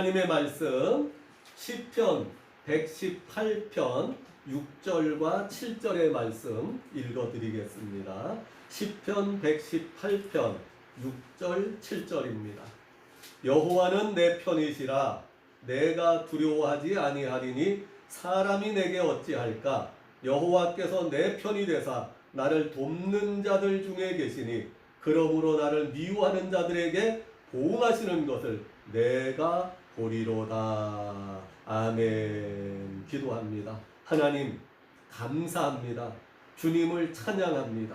하나님의 말씀 시편 118편 6절과 7절의 말씀 읽어드리겠습니다. 시편 118편 6절 7절입니다. 여호와는 내 편이시라 내가 두려워하지 아니하리니 사람이 내게 어찌할까. 여호와께서 내 편이 되사 나를 돕는 자들 중에 계시니 그러므로 나를 미워하는 자들에게 보응하시는 것을 내가 보리로다. 아멘. 기도합니다. 하나님 감사합니다. 주님을 찬양합니다.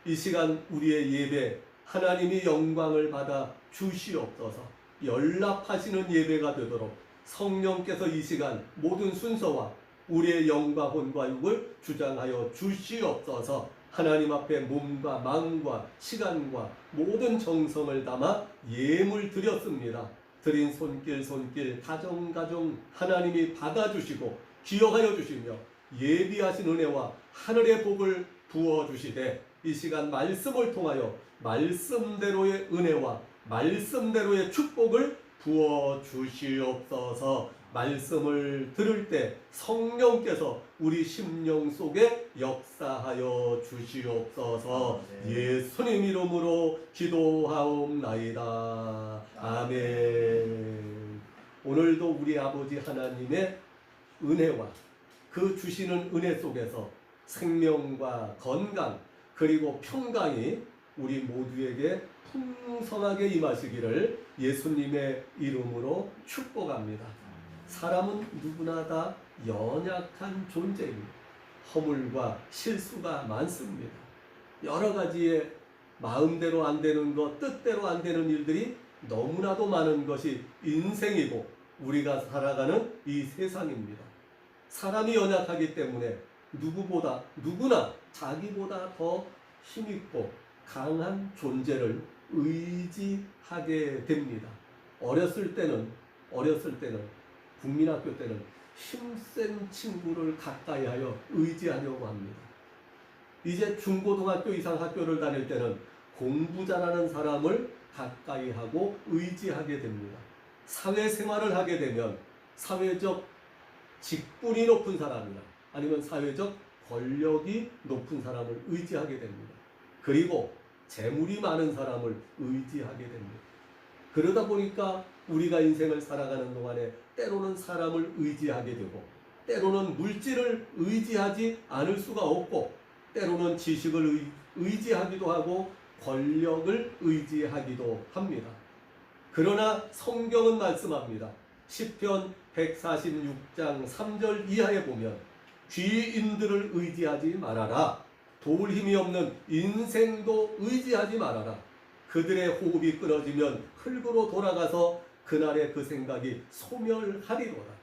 이 시간 우리의 예배 하나님이 영광을 받아 주시옵소서. 연락하시는 예배가 되도록 성령께서 이 시간 모든 순서와 우리의 영과 혼과 육을 주장하여 주시옵소서. 하나님 앞에 몸과 마음과 시간과 모든 정성을 담아 예물 드렸습니다. 드린 손길 가정 하나님이 받아주시고 기억하여 주시며 예비하신 은혜와 하늘의 복을 부어주시되 이 시간 말씀을 통하여 말씀대로의 은혜와 말씀대로의 축복을 부어주시옵소서. 말씀을 들을 때 성령께서 우리 심령 속에 역사하여 주시옵소서. 예수님 이름으로 기도하옵나이다. 아멘. 오늘도 우리 아버지 하나님의 은혜와 그 주시는 은혜 속에서 생명과 건강 그리고 평강이 우리 모두에게 풍성하게 임하시기를 예수님의 이름으로 축복합니다. 사람은 누구나 다 연약한 존재입니다. 허물과 실수가 많습니다. 여러 가지의 마음대로 안 되는 것, 뜻대로 안 되는 일들이 너무나도 많은 것이 인생이고 우리가 살아가는 이 세상입니다. 사람이 연약하기 때문에 누구나 자기보다 더 힘있고 강한 존재를 의지하게 됩니다. 어렸을 때는 국민학교 때는 힘센 친구를 가까이 하여 의지하려고 합니다. 이제 중고등학교 이상 학교를 다닐 때는 공부 잘하는 사람을 가까이 하고 의지하게 됩니다. 사회생활을 하게 되면 사회적 직분이 높은 사람이나 아니면 사회적 권력이 높은 사람을 의지하게 됩니다. 그리고 재물이 많은 사람을 의지하게 됩니다. 그러다 보니까 우리가 인생을 살아가는 동안에 때로는 사람을 의지하게 되고 때로는 물질을 의지하지 않을 수가 없고 때로는 지식을 의지하기도 하고 권력을 의지하기도 합니다. 그러나 성경은 말씀합니다. 시편 146장 3절 이하에 보면 귀인들을 의지하지 말아라. 도울 힘이 없는 인생도 의지하지 말아라. 그들의 호흡이 끊어지면 흙으로 돌아가서 그날의 그 생각이 소멸하리로다.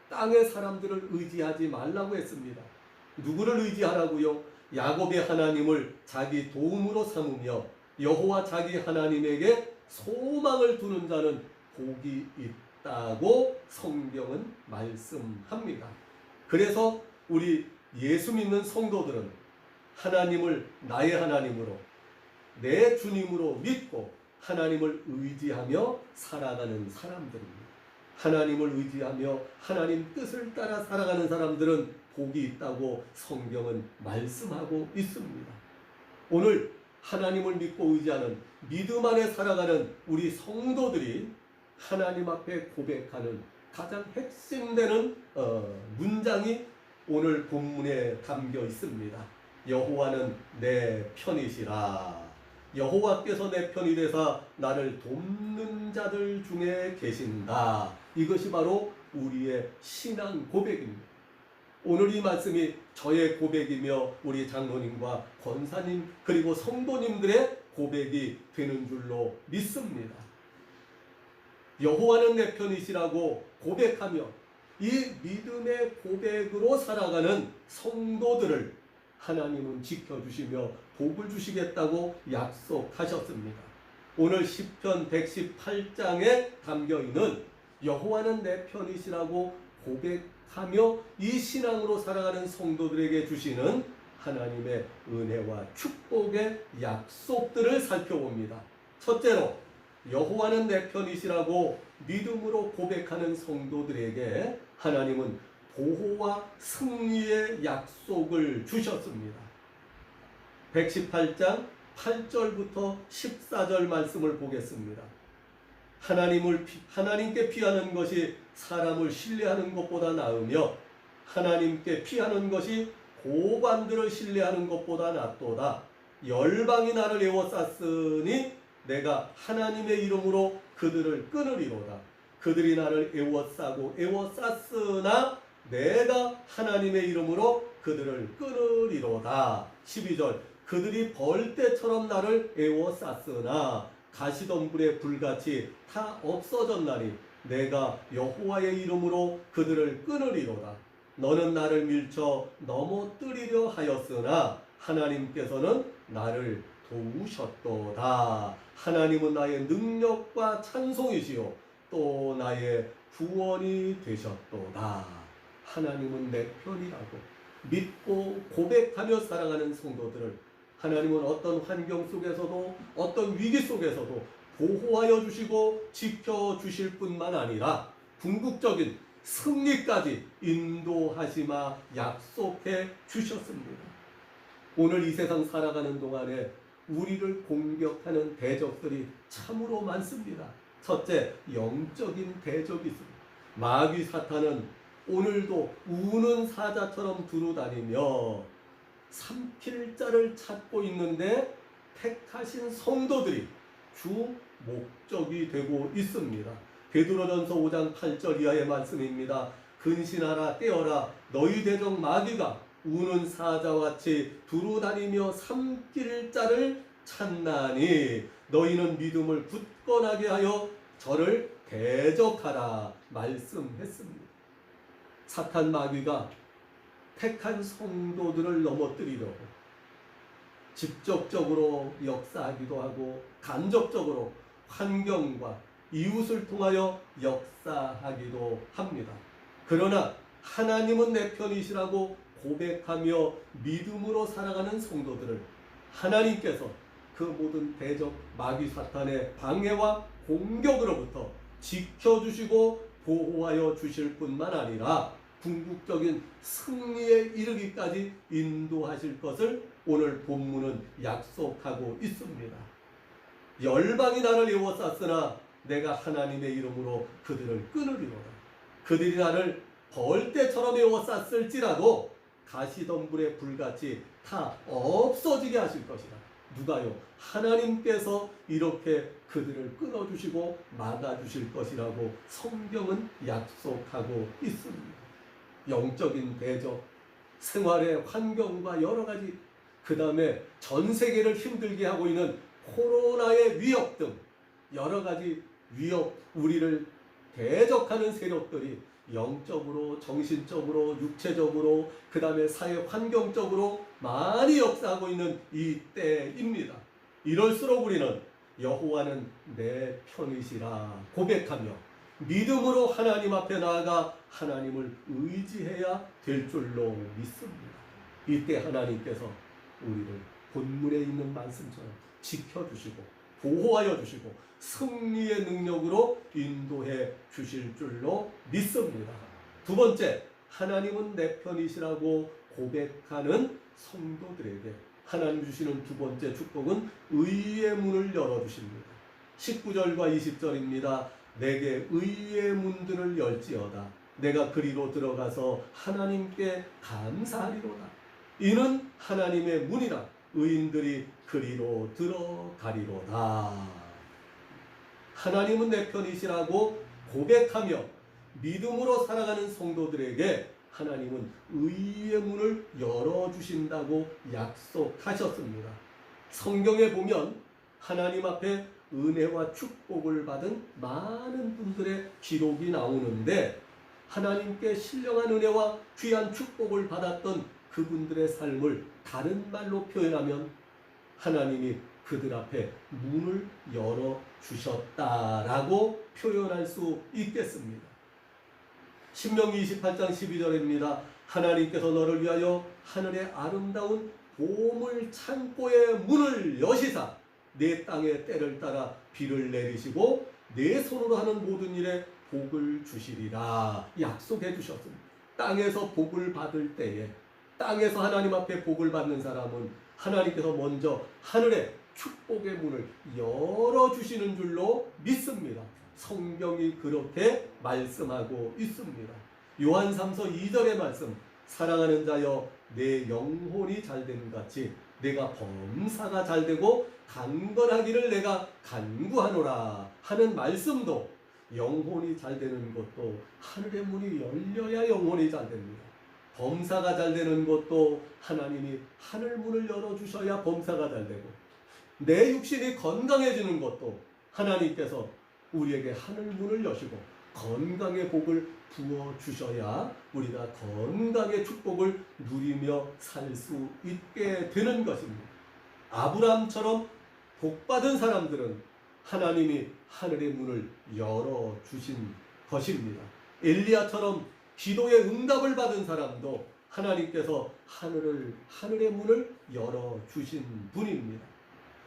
땅의 사람들을 의지하지 말라고 했습니다. 누구를 의지하라고요? 야곱의 하나님을 자기 도움으로 삼으며 여호와 자기 하나님에게 소망을 두는 자는 복이 있다고 성경은 말씀합니다. 그래서 우리 예수 믿는 성도들은 하나님을 나의 하나님으로 내 주님으로 믿고 하나님을 의지하며 살아가는 사람들입니다. 하나님을 의지하며 하나님 뜻을 따라 살아가는 사람들은 복이 있다고 성경은 말씀하고 있습니다. 오늘 하나님을 믿고 의지하는 믿음 안에 살아가는 우리 성도들이 하나님 앞에 고백하는 가장 핵심되는 문장이 오늘 본문에 담겨 있습니다. 여호와는 내 편이시라. 여호와께서 내 편이 되사 나를 돕는 자들 중에 계신다. 이것이 바로 우리의 신앙 고백입니다. 오늘 이 말씀이 저의 고백이며 우리 장로님과 권사님 그리고 성도님들의 고백이 되는 줄로 믿습니다. 여호와는 내 편이시라고 고백하며 이 믿음의 고백으로 살아가는 성도들을 하나님은 지켜주시며 복을 주시겠다고 약속하셨습니다. 오늘 시편 118장에 담겨있는 여호와는 내 편이시라고 고백하며 이 신앙으로 살아가는 성도들에게 주시는 하나님의 은혜와 축복의 약속들을 살펴봅니다. 첫째로 여호와는 내 편이시라고 믿음으로 고백하는 성도들에게 하나님은 보호와 승리의 약속을 주셨습니다. 118장 8절부터 14절 말씀을 보겠습니다. 하나님께 피하는 것이 사람을 신뢰하는 것보다 나으며 하나님께 피하는 것이 고관들을 신뢰하는 것보다 낫도다. 열방이 나를 애워쌌으니 내가 하나님의 이름으로 그들을 끊으리로다. 그들이 나를 애워쌌으나 내가 하나님의 이름으로 그들을 끊으리로다. 12절 그들이 벌떼처럼 나를 애워쌌으나 가시덤불의 불같이 다 없어졌나니 내가 여호와의 이름으로 그들을 끊으리로다. 너는 나를 밀쳐 넘어뜨리려 하였으나 하나님께서는 나를 도우셨도다. 하나님은 나의 능력과 찬송이시요 또 나의 구원이 되셨도다. 하나님은 내 편이라고 믿고 고백하며 살아가는 성도들을 하나님은 어떤 환경 속에서도 어떤 위기 속에서도 보호하여 주시고 지켜주실 뿐만 아니라 궁극적인 승리까지 인도하시마 약속해 주셨습니다. 오늘 이 세상 살아가는 동안에 우리를 공격하는 대적들이 참으로 많습니다. 첫째, 영적인 대적이 있습니다. 마귀 사탄은 오늘도 우는 사자처럼 두루다니며 삼킬 자를 찾고 있는데 택하신 성도들이 주 목적이 되고 있습니다. 베드로전서 5장 8절 이하의 말씀입니다. 근신하라 깨어라 너희 대적 마귀가 우는 사자같이 두루다니며 삼킬 자를 찾나니 너희는 믿음을 굳건하게 하여 저를 대적하라 말씀했습니다. 사탄 마귀가 택한 성도들을 넘어뜨리려고 직접적으로 역사하기도 하고 간접적으로 환경과 이웃을 통하여 역사하기도 합니다. 그러나 하나님은 내 편이시라고 고백하며 믿음으로 살아가는 성도들을 하나님께서 그 모든 대적 마귀 사탄의 방해와 공격으로부터 지켜주시고 보호하여 주실 뿐만 아니라 궁극적인 승리에 이르기까지 인도하실 것을 오늘 본문은 약속하고 있습니다. 열방이 나를 애워쌌으나 내가 하나님의 이름으로 그들을 끊으리로다. 그들이 나를 벌떼처럼 애워쌌을지라도 가시덤불의 불같이 다 없어지게 하실 것이다. 누가요? 하나님께서 이렇게 그들을 끊어주시고 막아주실 것이라고 성경은 약속하고 있습니다. 영적인 대적, 생활의 환경과 여러 가지, 그 다음에 전 세계를 힘들게 하고 있는 코로나의 위협 등 여러 가지 위협, 우리를 대적하는 세력들이 영적으로, 정신적으로, 육체적으로, 그 다음에 사회 환경적으로 많이 역사하고 있는 이 때입니다. 이럴수록 우리는 여호와는 내 편이시라 고백하며 믿음으로 하나님 앞에 나아가 하나님을 의지해야 될 줄로 믿습니다. 이때 하나님께서 우리를 본문에 있는 말씀처럼 지켜주시고 보호하여 주시고 승리의 능력으로 인도해 주실 줄로 믿습니다. 두 번째, 하나님은 내 편이시라고 고백하는 성도들에게 하나님 주시는 두 번째 축복은 의의 문을 열어주십니다. 19절과 20절입니다. 내게 의의 문들을 열지어다. 내가 그리로 들어가서 하나님께 감사하리로다. 이는 하나님의 문이라 의인들이 그리로 들어가리로다. 하나님은 내 편이시라고 고백하며 믿음으로 살아가는 성도들에게 하나님은 의의 문을 열어주신다고 약속하셨습니다. 성경에 보면 하나님 앞에 은혜와 축복을 받은 많은 분들의 기록이 나오는데 하나님께 신령한 은혜와 귀한 축복을 받았던 그분들의 삶을 다른 말로 표현하면 하나님이 그들 앞에 문을 열어주셨다라고 표현할 수 있겠습니다. 신명기 28장 12절입니다. 하나님께서 너를 위하여 하늘의 아름다운 보물 창고의 문을 여시사 내 땅의 때를 따라 비를 내리시고 내 손으로 하는 모든 일에 복을 주시리라 약속해 주셨습니다. 땅에서 복을 받을 때에, 땅에서 하나님 앞에 복을 받는 사람은 하나님께서 먼저 하늘의 축복의 문을 열어주시는 줄로 믿습니다. 성경이 그렇게 말씀하고 있습니다. 요한 3서 2절의 말씀, 사랑하는 자여 내 영혼이 잘되는 같이 내가 범사가 잘되고 강건하기를 내가 간구하노라 하는 말씀도, 영혼이 잘되는 것도 하늘의 문이 열려야 영혼이 잘됩니다. 범사가 잘되는 것도 하나님이 하늘 문을 열어주셔야 범사가 잘되고, 내 육신이 건강해지는 것도 하나님께서 우리에게 하늘 문을 여시고 건강의 복을 부어주셔야 우리가 건강의 축복을 누리며 살 수 있게 되는 것입니다. 아브라함처럼 복받은 사람들은 하나님이 하늘의 문을 열어주신 것입니다. 엘리야처럼 기도의 응답을 받은 사람도 하나님께서 하늘의 문을 열어주신 분입니다.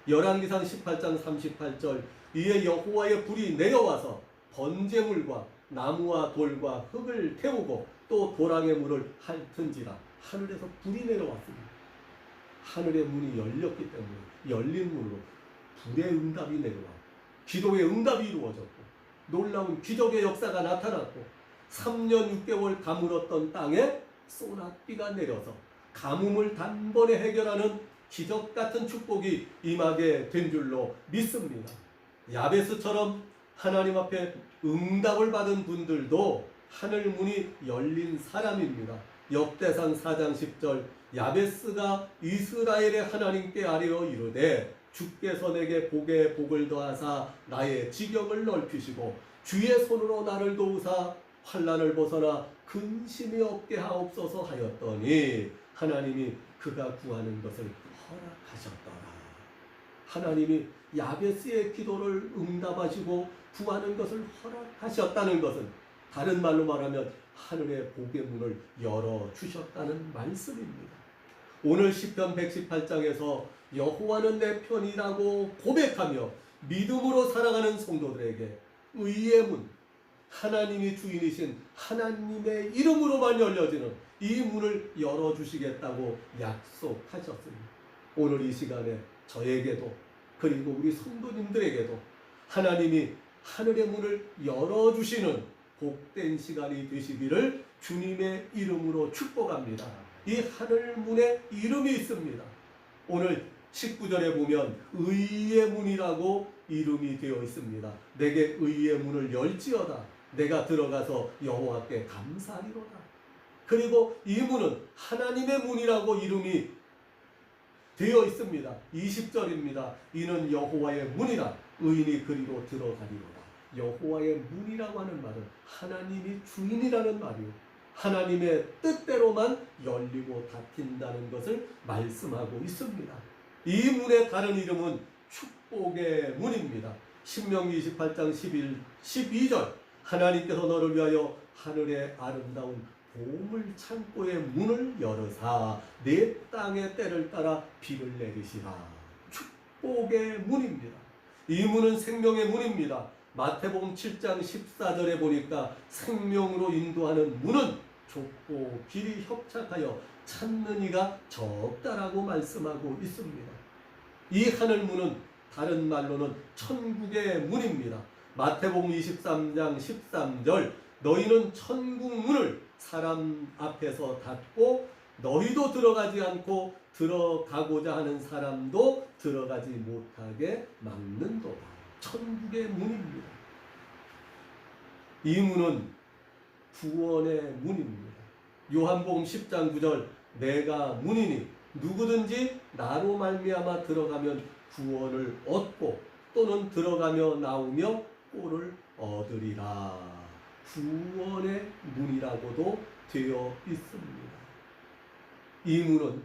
열왕기상 18장 38절, 이에 여호와의 불이 내려와서 번제물과 나무와 돌과 흙을 태우고 또 도랑의 물을 핥은지라. 하늘에서 불이 내려왔습니다. 하늘의 문이 열렸기 때문에 열린 문으로 불의 응답이 내려와 기도의 응답이 이루어졌고 놀라운 기적의 역사가 나타났고 3년 6개월 가물었던 땅에 소낙비가 내려서 가뭄을 단번에 해결하는 기적 같은 축복이 임하게 된 줄로 믿습니다. 야베스처럼 하나님 앞에 응답을 받은 분들도 하늘 문이 열린 사람입니다. 역대상 4장 10절, 야베스가 이스라엘의 하나님께 아뢰어 이르되 주께서 내게 복에 복을 더하사 나의 지경을 넓히시고 주의 손으로 나를 도우사 환난을 벗어나 근심이 없게 하옵소서 하였더니 하나님이 그가 구하는 것을 허락하셨더라. 하나님이 야베스의 기도를 응답하시고 구하는 것을 허락하셨다는 것은 다른 말로 말하면 하늘의 복의 문을 열어주셨다는 말씀입니다. 오늘 시편 118장에서 여호와는 내 편이라고 고백하며 믿음으로 살아가는 성도들에게 의의 문, 하나님이 주인이신 하나님의 이름으로만 열려지는 이 문을 열어주시겠다고 약속하셨습니다. 오늘 이 시간에 저에게도 그리고 우리 성도님들에게도 하나님이 하늘의 문을 열어주시는 복된 시간이 되시기를 주님의 이름으로 축복합니다. 이 하늘문에 이름이 있습니다. 오늘 19절에 보면 의의 문이라고 이름이 되어 있습니다. 내게 의의 문을 열지어다. 내가 들어가서 여호와께 감사하리로다. 그리고 이 문은 하나님의 문이라고 이름이 되어 있습니다. 20절입니다. 이는 여호와의 문이라 의인이 그리로 들어가리로다. 여호와의 문이라고 하는 말은 하나님이 주인이라는 말이요, 하나님의 뜻대로만 열리고 닫힌다는 것을 말씀하고 있습니다. 이 문의 다른 이름은 축복의 문입니다. 신명기 28장 12절, 하나님께서 너를 위하여 하늘의 아름다운 보물 창고의 문을 열으사 내 땅의 때를 따라 비를 내리시라. 축복의 문입니다. 이 문은 생명의 문입니다. 마태복음 7장 14절에 보니까 생명으로 인도하는 문은 좁고 길이 협착하여 찾는 이가 적다라고 말씀하고 있습니다. 이 하늘문은 다른 말로는 천국의 문입니다. 마태복음 23장 13절, 너희는 천국 문을 사람 앞에서 닫고 너희도 들어가지 않고 들어가고자 하는 사람도 들어가지 못하게 막는도다. 천국의 문입니다. 이 문은 구원의 문입니다. 요한복음 10장 9절, 내가 문이니 누구든지 나로 말미암아 들어가면 구원을 얻고 또는 들어가며 나오며 꼴을 얻으리라. 구원의 문이라고도 되어 있습니다. 이 문은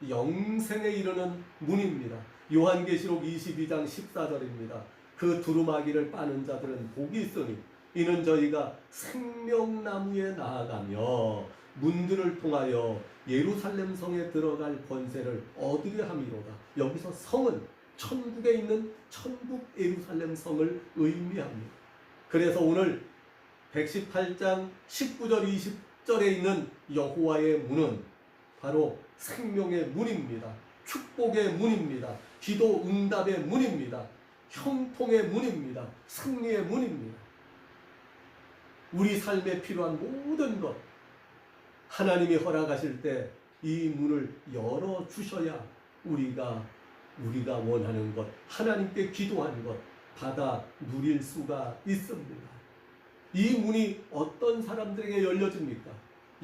영생에 이르는 문입니다. 요한계시록 22장 14절입니다. 그 두루마기를 빠는 자들은 복이 있으니 이는 저희가 생명나무에 나아가며 문들을 통하여 예루살렘 성에 들어갈 권세를 얻으려 함이로다. 여기서 성은 천국에 있는 천국 예루살렘 성을 의미합니다. 그래서 오늘 118장 19절 20절에 있는 여호와의 문은 바로 생명의 문입니다. 축복의 문입니다. 기도 응답의 문입니다. 형통의 문입니다. 승리의 문입니다. 우리 삶에 필요한 모든 것 하나님이 허락하실 때 이 문을 열어주셔야 우리가 원하는 것, 하나님께 기도하는 것 받아 누릴 수가 있습니다. 이 문이 어떤 사람들에게 열려집니까?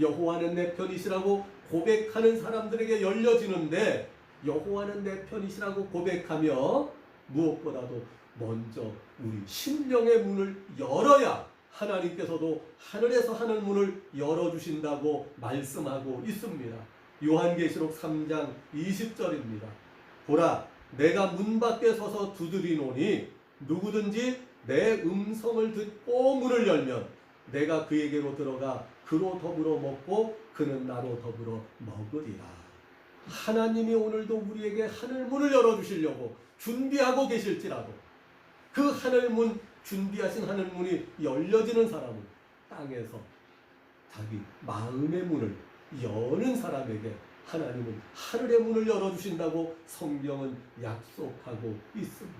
여호와는 내 편이시라고 고백하는 사람들에게 열려지는데, 여호와는 내 편이시라고 고백하며 무엇보다도 먼저 우리 심령의 문을 열어야 하나님께서도 하늘에서 하늘 문을 열어주신다고 말씀하고 있습니다. 요한계시록 3장 20절입니다. 보라, 내가 문 밖에 서서 두드리노니 누구든지 내 음성을 듣고 문을 열면 내가 그에게로 들어가 그로 더불어 먹고 그는 나로 더불어 먹으리라. 하나님이 오늘도 우리에게 하늘문을 열어주시려고 준비하고 계실지라도 그 하늘문, 준비하신 하늘문이 열려지는 사람은 땅에서 자기 마음의 문을 여는 사람에게 하나님은 하늘의 문을 열어주신다고 성경은 약속하고 있습니다.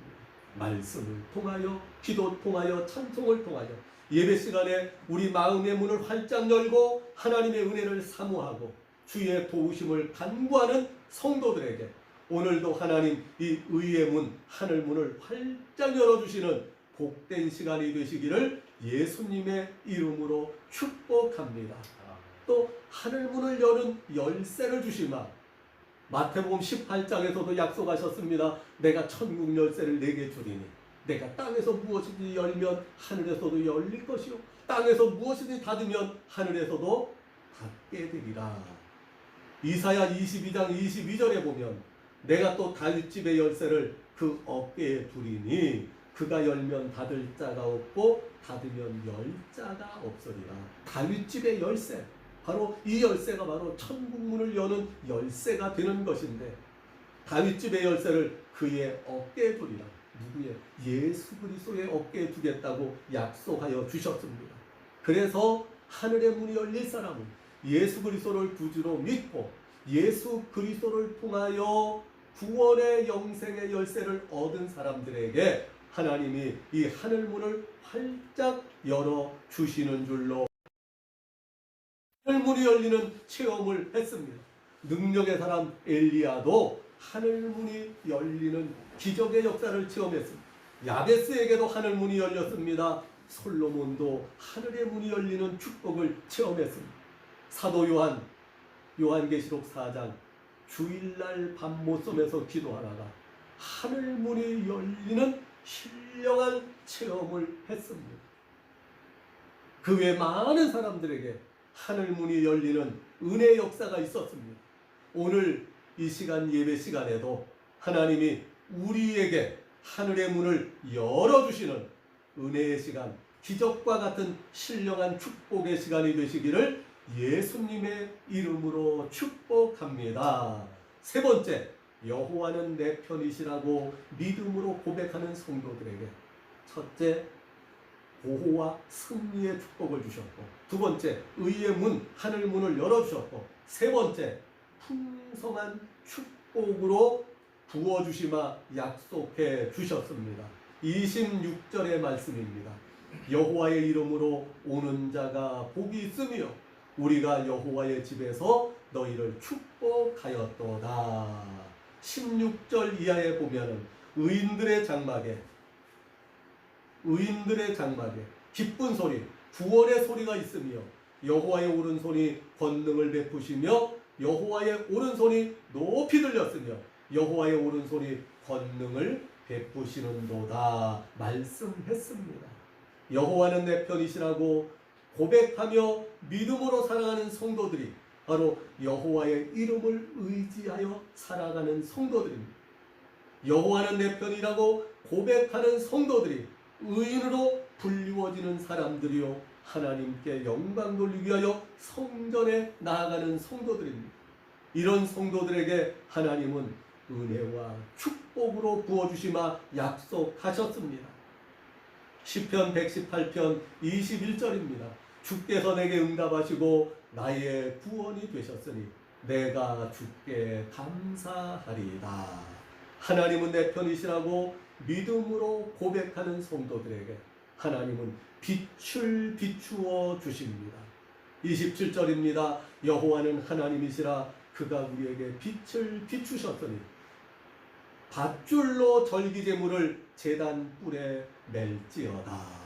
말씀을 통하여, 기도 통하여, 찬송을 통하여 예배 시간에 우리 마음의 문을 활짝 열고 하나님의 은혜를 사모하고 주의 도우심을 간구하는 성도들에게 오늘도 하나님 이 의의 문, 하늘 문을 활짝 열어주시는 복된 시간이 되시기를 예수님의 이름으로 축복합니다. 또 하늘문을 여는 열쇠를 주시마. 마태복음 18장에서도 약속하셨습니다. 내가 천국 열쇠를 내게 주리니 내가 땅에서 무엇이든지 열면 하늘에서도 열릴 것이요 땅에서 무엇이든지 닫으면 하늘에서도 닫게 되리라. 이사야 22장 22절에 보면 내가 또 다윗집의 열쇠를 그 어깨에 두리니 그가 열면 닫을 자가 없고 닫으면 열 자가 없으리라. 다윗집의 열쇠, 바로 이 열쇠가 바로 천국문을 여는 열쇠가 되는 것인데 다윗집의 열쇠를 그의 어깨에 두리라. 누구의? 예수 그리스도의 어깨에 두겠다고 약속하여 주셨습니다. 그래서 하늘의 문이 열릴 사람은 예수 그리스도를 구주로 믿고 예수 그리스도를 통하여 구원의 영생의 열쇠를 얻은 사람들에게 하나님이 이 하늘문을 활짝 열어주시는 줄로 하늘문이 열리는 체험을 했습니다. 능력의 사람 엘리야도 하늘문이 열리는 기적의 역사를 체험했습니다. 야베스에게도 하늘문이 열렸습니다. 솔로몬도 하늘의 문이 열리는 축복을 체험했습니다. 사도 요한계시록 4장 주일날 밤모섬에서 기도하다가 하늘문이 열리는 신령한 체험을 했습니다. 그 외 많은 사람들에게 하늘문이 열리는 은혜의 역사가 있었습니다. 오늘 이 시간 예배 시간에도 하나님이 우리에게 하늘의 문을 열어주시는 은혜의 시간, 기적과 같은 신령한 축복의 시간이 되시기를 예수님의 이름으로 축복합니다. 세 번째, 여호와는 내 편이시라고 믿음으로 고백하는 성도들에게 첫째, 보호와 승리의 축복을 주셨고, 두 번째, 의의 문, 하늘 문을 열어주셨고, 세 번째, 풍성한 축복으로 부어주시마 약속해 주셨습니다. 26절의 말씀입니다. 여호와의 이름으로 오는 자가 복이 있으며 우리가 여호와의 집에서 너희를 축복하였도다. 16절 이하에 보면은 의인들의 장막에 기쁜 소리, 구원의 소리가 있으며 여호와의 오른손이 권능을 베푸시며 여호와의 오른손이 높이 들렸으며 여호와의 오른손이 권능을 베푸시는도다 말씀했습니다. 여호와는 내 편이시라고 고백하며 믿음으로 살아가는 성도들이 바로 여호와의 이름을 의지하여 살아가는 성도들입니다. 여호와는 내 편이라고 고백하는 성도들이 의인으로 불리워지는 사람들이요 하나님께 영광 돌리기 위하여 성전에 나아가는 성도들입니다. 이런 성도들에게 하나님은 은혜와 축복으로 부어주시마 약속하셨습니다. 시편 118편 21절입니다. 주께서 내게 응답하시고 나의 구원이 되셨으니 내가 주께 감사하리이다. 하나님은 내 편이시라고 믿음으로 고백하는 성도들에게 하나님은 빛을 비추어 주십니다. 27절입니다. 여호와는 하나님이시라 그가 우리에게 빛을 비추셨으니 밧줄로 절기제물을 제단 뿔에 맬지어다.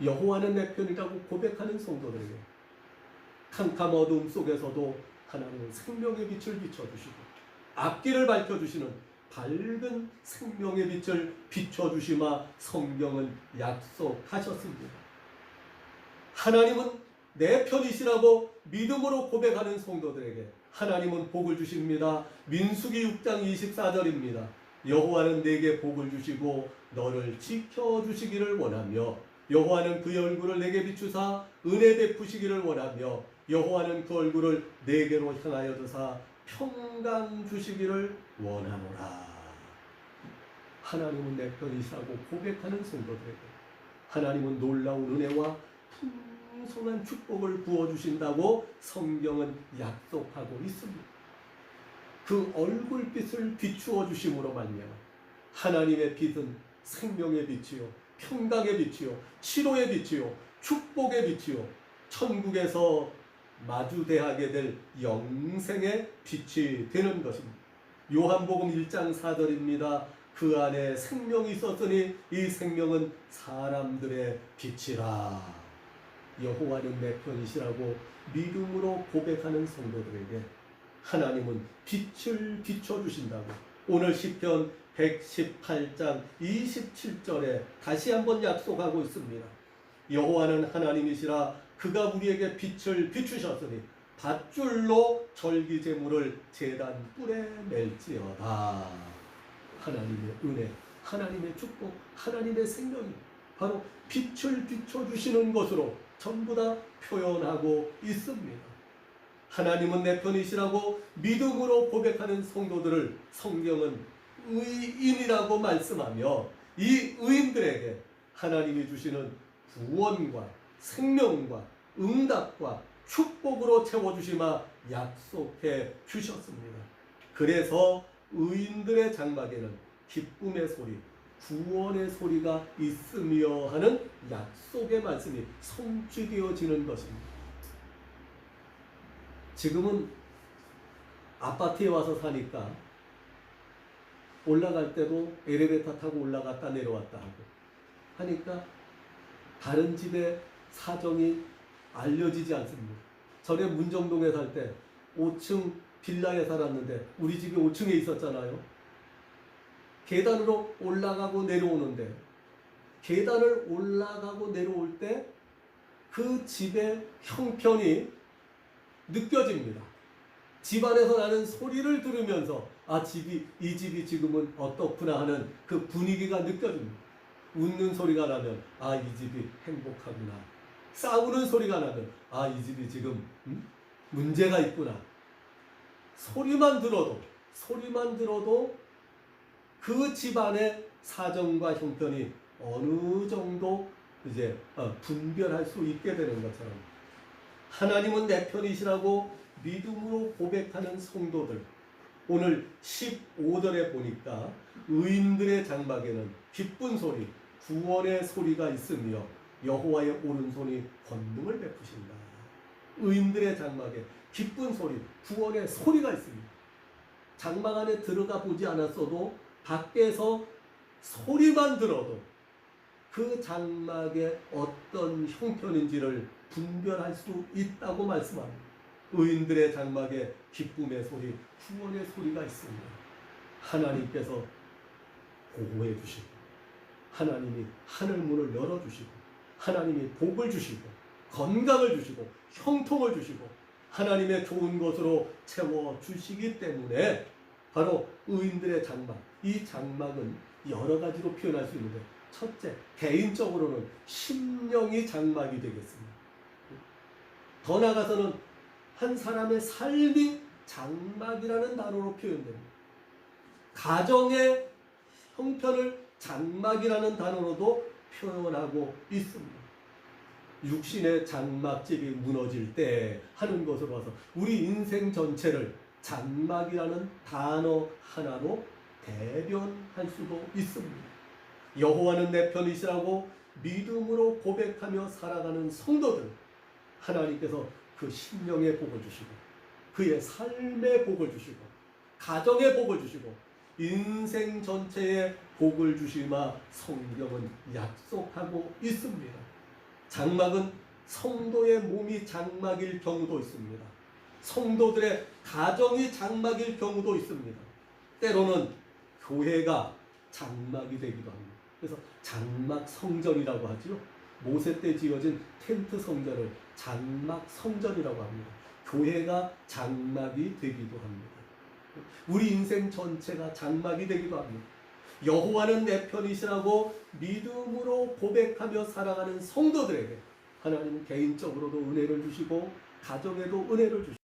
여호와는 내 편이라고 고백하는 성도들에게 캄캄 어두움 속에서도 하나님은 생명의 빛을 비춰주시고 앞길을 밝혀주시는 밝은 생명의 빛을 비춰주시마 성경은 약속하셨습니다. 하나님은 내 편이시라고 믿음으로 고백하는 성도들에게 하나님은 복을 주십니다. 민수기 6장 24절입니다. 여호와는 내게 복을 주시고 너를 지켜주시기를 원하며 여호와는 그의 얼굴을 내게 비추사 은혜 베푸시기를 원하며 여호와는 그 얼굴을 내게로 향하여 드사 평강 주시기를 원하노라. 하나님은 내 편이시라고 고백하는 성도들에게 하나님은 놀라운 은혜와 풍성한 축복을 부어주신다고 성경은 약속하고 있습니다. 그 얼굴빛을 비추어 주심으로 말미암아 하나님의 빛은 생명의 빛이요 평강의 빛이요 치료의 빛이요 축복의 빛이요 천국에서 마주대하게 될 영생의 빛이 되는 것입니다. 요한복음 1장 4절입니다. 그 안에 생명이 있었으니 이 생명은 사람들의 빛이라. 여호와는 내 편이시라고 믿음으로 고백하는 성도들에게 하나님은 빛을 비춰주신다고 오늘 시편 118장 27절에 다시 한번 약속하고 있습니다. 여호와는 하나님이시라 그가 우리에게 빛을 비추셨으니 밧줄로 절기제물을 제단 뿔에 맬지어다. 하나님의 은혜, 하나님의 축복, 하나님의 생명이 바로 빛을 비춰주시는 것으로 전부 다 표현하고 있습니다. 하나님은 내 편이시라고 믿음으로 고백하는 성도들을 성경은 의인이라고 말씀하며 이 의인들에게 하나님이 주시는 구원과 생명과 응답과 축복으로 채워주시마 약속해 주셨습니다. 그래서 의인들의 장막에는 기쁨의 소리, 구원의 소리가 있으며 하는 약속의 말씀이 성취되어지는 것입니다. 지금은 아파트에 와서 사니까 올라갈 때도 엘리베이터 타고 올라갔다 내려왔다 하고 하니까 다른 집의 사정이 알려지지 않습니다. 전에 문정동에 살 때 5층 빌라에 살았는데 우리 집이 5층에 있었잖아요. 계단으로 올라가고 내려오는데 계단을 올라가고 내려올 때 그 집의 형편이 느껴집니다. 집안에서 나는 소리를 들으면서 이 집이 지금은 어떻구나 하는 그 분위기가 느껴집니다. 웃는 소리가 나면 이 집이 행복하구나. 싸우는 소리가 나면 이 집이 지금 문제가 있구나. 소리만 들어도 그 집안의 사정과 형편이 어느 정도 이제 분별할 수 있게 되는 것처럼 하나님은 내 편이시라고 믿음으로 고백하는 성도들, 오늘 15절에 보니까 의인들의 장막에는 기쁜 소리, 구원의 소리가 있으며 여호와의 오른손이 권능을 베푸신다. 의인들의 장막에 기쁜 소리, 구원의 소리가 있습니다. 장막 안에 들어가 보지 않았어도 밖에서 소리만 들어도 그 장막의 어떤 형편인지를 분별할 수 있다고 말씀합니다. 의인들의 장막에 기쁨의 소리, 구원의 소리가 있습니다. 하나님께서 보호해 주시고 하나님이 하늘문을 열어주시고 하나님이 복을 주시고 건강을 주시고 형통을 주시고 하나님의 좋은 것으로 채워주시기 때문에 바로 의인들의 장막, 이 장막은 여러 가지로 표현할 수 있는데 첫째, 개인적으로는 심령이 장막이 되겠습니다. 더 나아가서는 한 사람의 삶이 장막이라는 단어로 표현됩니다. 가정의 형편을 장막이라는 단어로도 표현하고 있습니다. 육신의 장막집이 무너질 때 하는 것으로 와서 우리 인생 전체를 장막이라는 단어 하나로 대변할 수도 있습니다. 여호와는 내 편이시라고 믿음으로 고백하며 살아가는 성도들, 하나님께서 그 심령의 복을 주시고 그의 삶의 복을 주시고 가정의 복을 주시고 인생 전체에 복을 주시마 성경은 약속하고 있습니다. 장막은 성도의 몸이 장막일 경우도 있습니다. 성도들의 가정이 장막일 경우도 있습니다. 때로는 교회가 장막이 되기도 합니다. 그래서 장막 성전이라고 하죠. 모세 때 지어진 텐트 성전을 장막 성전이라고 합니다. 교회가 장막이 되기도 합니다. 우리 인생 전체가 장막이 되기도 합니다. 여호와는 내 편이시라고 믿음으로 고백하며 살아가는 성도들에게 하나님은 개인적으로도 은혜를 주시고 가정에도 은혜를 주시고